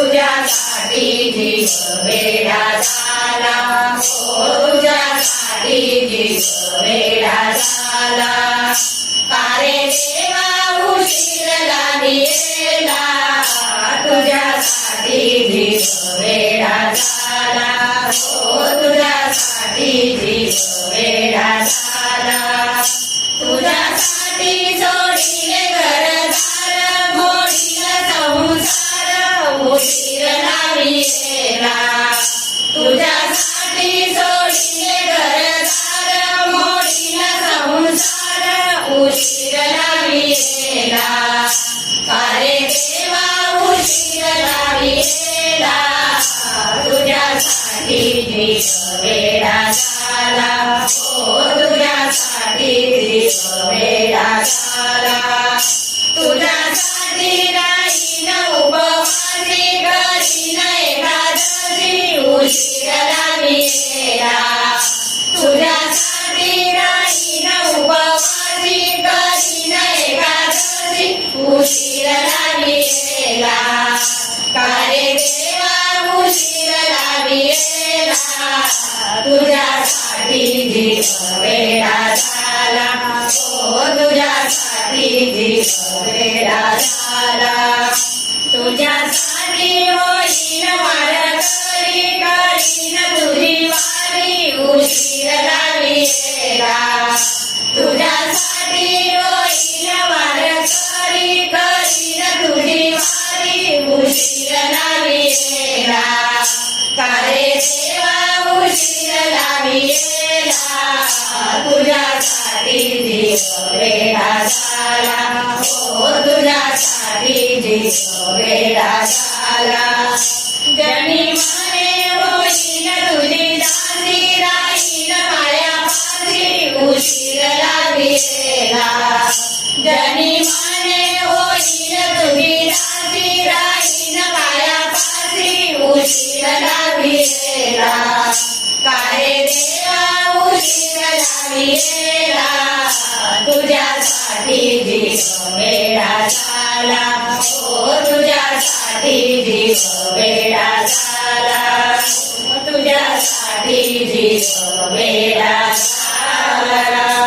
तुझ्यासाठी जीव वेडा झाला, हो तुझ्यासाठी जीव वेडा झाला. कारे देवा उशीर लागेला, तुझ्यासाठी जीव वेडा झाला, हो तुझ्यासाठी जीव वेडा झाला. तुझ्यासाठी सोडिले घरदार, मोडील संसार उशीर लाविलेला. तुझ्यासाठी सोडिले घरदार, मोडील संसार उशीर लाविलेला. कारे देवा उशीर लाविलेला, तुझ्यासाठी जीव वेडा झाला, हो तुझ्यासाठी जीव वेडा झाला. तुझ्यासाठी राहीन उपवासी, करीन एकादशी उशीर लाविलेला. तुझ्यासाठी राहीन उपवासी, करीन एकादशी उशीर लाविलेला. कारे देवा उशीर लाविलेला, तुझ्यासाठी जीव वेडा झाला, हो तुझ्यासाठी जीव वेडा झाला. तुझ्यासाठी होईन वारकरी, करीन तुझी वारी उशीर लाविलेला. तुझ्यासाठी होईन वारकरी, करीन तुझी वारी उशीर लाविलेला. कारे देवा उशीर लाविलेला, तुझ्यासाठी जीव वेडा झाला, हो तुझ्यासाठी जीव वेडा झाला. जनी म्हणे होईन तुझी दासी, राहीन मायापाशी उशीर लाविलेला. जनी म्हणे होईन तुझी दासी, राहीन मायापाशी उशीर लाविलेला. कारे देवा उशीर लाविलेला, तुझ्यासाठी जीव वेडा झाला, हो तुझ्यासाठी जीव वेडा झाला. तुझ्यासाठी जीव वेडा झाला.